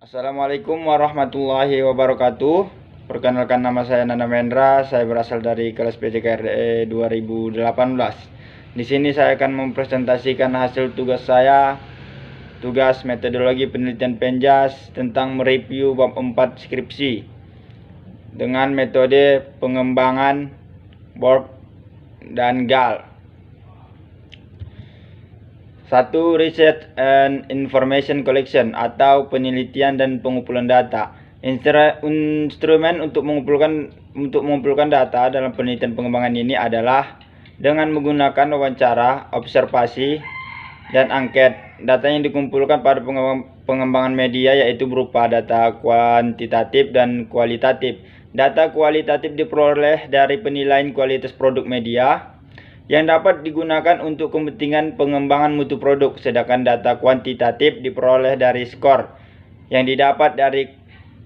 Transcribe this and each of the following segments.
Assalamualaikum warahmatullahi wabarakatuh. Perkenalkan, nama saya Nana Mendra. Saya berasal dari kelas PJKRE 2018. Di sini saya akan mempresentasikan hasil tugas saya, tugas metodologi penelitian Penjas tentang mereview bab 4 skripsi dengan metode pengembangan Borg dan Gall. 1. Research and Information Collection atau penelitian dan pengumpulan data. Instrumen untuk mengumpulkan data dalam penelitian pengembangan ini adalah dengan menggunakan wawancara, observasi, dan angket. Data yang dikumpulkan pada pengembangan media yaitu berupa data kuantitatif dan kualitatif. Data kualitatif diperoleh dari penilaian kualitas produk media yang dapat digunakan untuk kepentingan pengembangan mutu produk, sedangkan data kuantitatif diperoleh dari skor yang didapat dari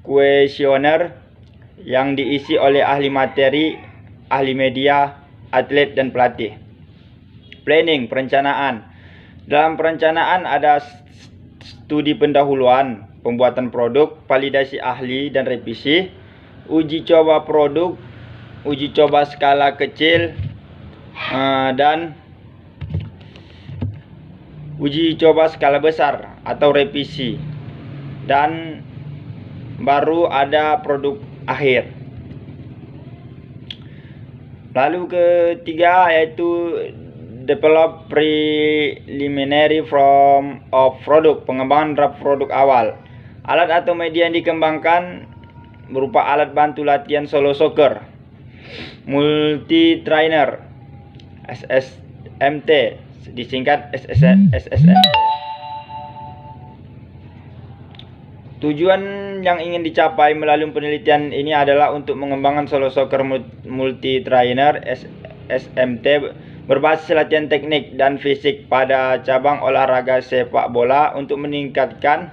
kuesioner yang diisi oleh ahli materi, ahli media, atlet, dan pelatih. Planning, perencanaan. Dalam perencanaan ada studi pendahuluan, pembuatan produk, validasi ahli dan revisi, uji coba produk, uji coba skala kecil, dan uji coba skala besar atau revisi, dan baru ada produk akhir. Lalu ketiga yaitu develop preliminary form of product, pengembangan draft produk awal. Alat atau media yang dikembangkan berupa alat bantu latihan solo soccer, multi trainer, SSMT, disingkat SSMT. Tujuan yang ingin dicapai melalui penelitian ini adalah untuk mengembangkan solo soccer multi trainer SMT berbasis latihan teknik dan fisik pada cabang olahraga sepak bola untuk meningkatkan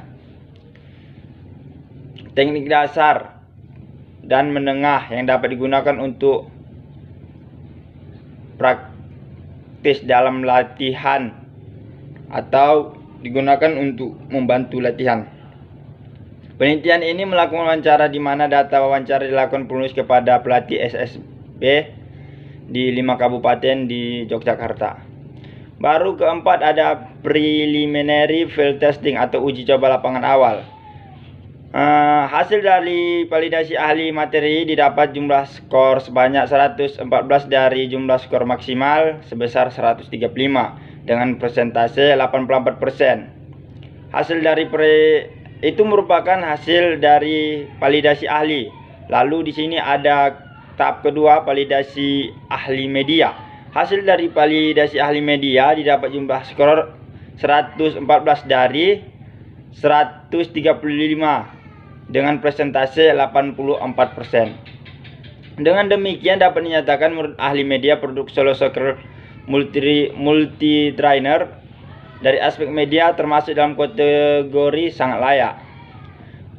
teknik dasar dan menengah yang dapat digunakan untuk praktis dalam latihan atau digunakan untuk membantu latihan. Penelitian ini melakukan wawancara di mana data wawancara dilakukan penulis kepada pelatih SSB di 5 kabupaten di Yogyakarta. Baru keempat ada preliminary field testing atau uji coba lapangan awal. Hasil dari validasi ahli materi didapat jumlah skor sebanyak 114 dari jumlah skor maksimal sebesar 135 dengan persentase 84%. Hasil dari itu merupakan hasil dari validasi ahli. Lalu di sini ada tahap kedua, validasi ahli media. Hasil dari validasi ahli media didapat jumlah skor 114 dari 135 dengan persentase 84%. Dengan demikian dapat dinyatakan menurut ahli media produk solo soccer multi trainer dari aspek media termasuk dalam kategori sangat layak.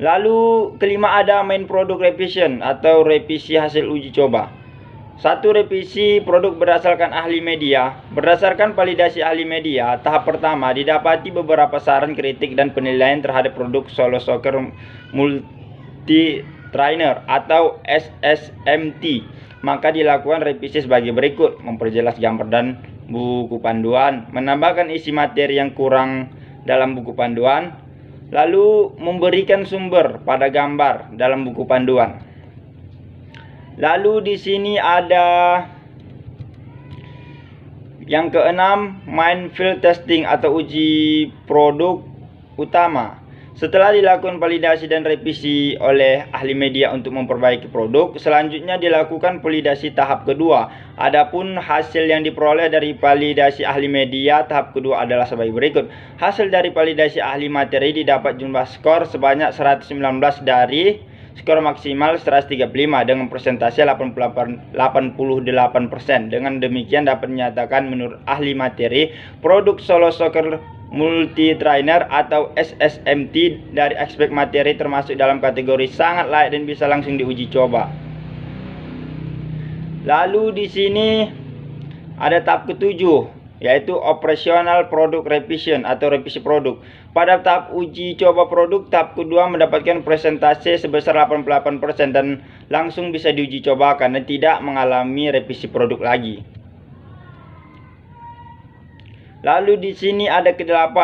Lalu kelima ada main product revision atau revisi hasil uji coba. 1. Revisi produk berdasarkan ahli media. Berdasarkan validasi ahli media, tahap pertama didapati beberapa saran, kritik, dan penilaian terhadap produk solo soccer multi trainer atau SSMT. Maka dilakukan revisi sebagai berikut: memperjelas gambar dan buku panduan, menambahkan isi materi yang kurang dalam buku panduan, lalu memberikan sumber pada gambar dalam buku panduan. Lalu di sini ada yang keenam, main field testing atau uji produk utama. Setelah dilakukan validasi dan revisi oleh ahli media untuk memperbaiki produk, selanjutnya dilakukan validasi tahap kedua. Adapun hasil yang diperoleh dari validasi ahli media tahap kedua adalah sebagai berikut. Hasil dari validasi ahli materi didapat jumlah skor sebanyak 119 dari skor maksimal 135 dengan persentase 88%. Dengan demikian dapat dinyatakan menurut ahli materi produk solo soccer multi trainer atau SSMT dari aspek materi termasuk dalam kategori sangat layak dan bisa langsung diuji coba. Lalu di sini ada tahap ketujuh yaitu operational product revision atau revisi produk. Pada tahap uji coba produk, tahap kedua mendapatkan presentase sebesar 88% dan langsung bisa diuji coba karena tidak mengalami revisi produk lagi. Lalu di sini ada ke-8,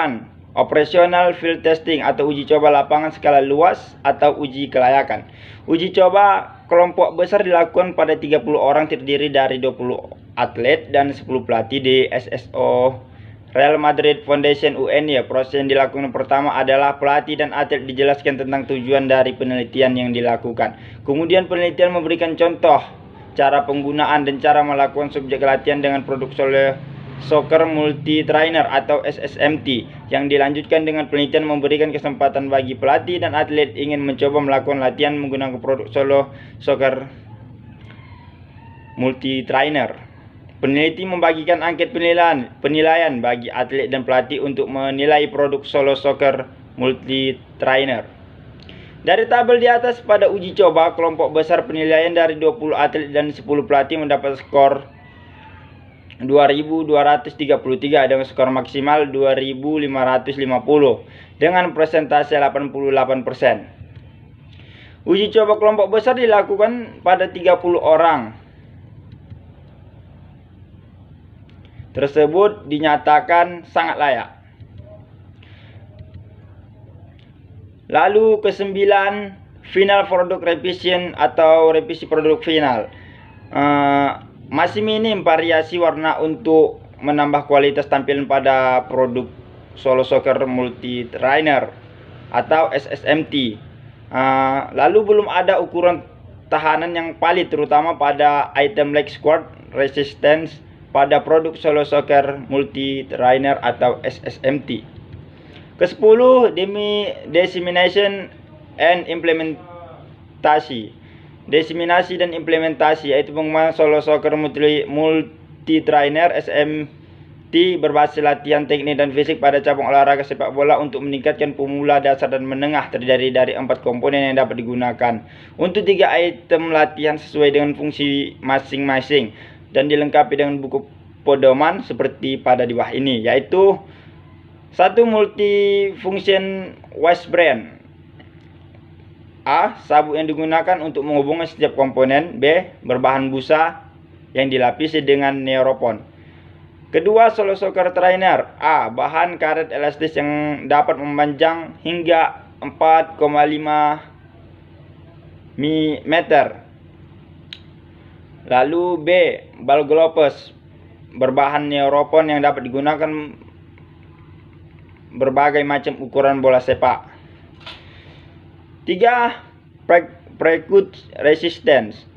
operational field testing atau uji coba lapangan skala luas atau uji kelayakan. Uji coba kelompok besar dilakukan pada 30 orang terdiri dari 20 atlet dan 10 pelatih di SSO Real Madrid Foundation UN. Proses yang dilakukan pertama adalah pelatih dan atlet dijelaskan tentang tujuan dari penelitian yang dilakukan. Kemudian penelitian memberikan contoh cara penggunaan dan cara melakukan subjek latihan dengan produk Soccer Multi Trainer atau SSMT. Yang dilanjutkan dengan penelitian memberikan kesempatan bagi pelatih dan atlet ingin mencoba melakukan latihan menggunakan produk Soccer Multi Trainer. Peneliti membagikan angket penilaian bagi atlet dan pelatih untuk menilai produk Soccer Multi Trainer. Dari tabel di atas, pada uji coba kelompok besar penilaian dari 20 atlet dan 10 pelatih mendapat skor 2233 dengan skor maksimal 2550 dengan persentase 88%. Uji coba kelompok besar dilakukan pada 30 orang. Tersebut dinyatakan sangat layak. Lalu ke-9, final product revision atau revisi produk final. Masih minim variasi warna untuk menambah kualitas tampilan pada produk Soccer Multi Trainer atau SSMT. Lalu belum ada ukuran tahanan yang valid terutama pada item leg squat resistance pada produk Soccer Multi Trainer atau SSMT. Ke-10, dissemination and implementasi. Diseminasi dan implementasi yaitu pengembangan Soccer Multi Trainer SMT berbasis latihan teknik dan fisik pada cabang olahraga sepak bola untuk meningkatkan pemula, dasar dan menengah, terdiri dari 4 komponen yang dapat digunakan untuk 3 item latihan sesuai dengan fungsi masing-masing dan dilengkapi dengan buku pedoman seperti pada di bawah ini, yaitu 1. Multifunction waist brand. A. Sabuk yang digunakan untuk menghubungkan setiap komponen. B. Berbahan busa yang dilapisi dengan neuropon. Kedua, Soccer Trainer. A. Bahan karet elastis yang dapat memanjang hingga 4,5 mm. Lalu B. Ball gloves berbahan neuropon yang dapat digunakan berbagai macam ukuran bola sepak. 3. Precute resistance,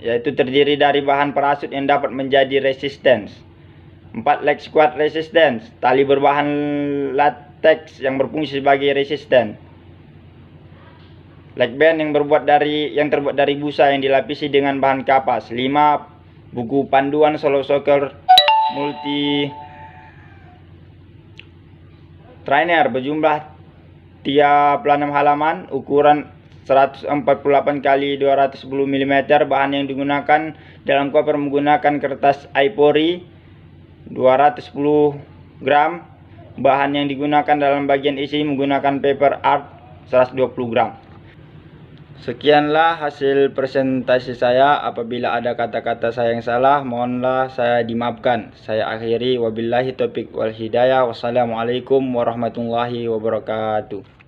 yaitu terdiri dari bahan parasut yang dapat menjadi resistance. 4. Leg squat resistance, tali berbahan latex yang berfungsi sebagai resisten. Leg band yang terbuat dari busa yang dilapisi dengan bahan kapas. 5. Buku panduan Soccer Multi Trainer berjumlah 36 halaman, ukuran 148 x 210 mm. Bahan yang digunakan dalam koper menggunakan kertas ivory 210 gram. Bahan yang digunakan dalam bagian isi menggunakan paper art 120 gram. Sekianlah hasil presentasi saya. Apabila ada kata-kata saya yang salah, mohonlah saya dimaafkan. Saya akhiri, wabillahi taufiq wal hidayah. Wassalamualaikum warahmatullahi wabarakatuh.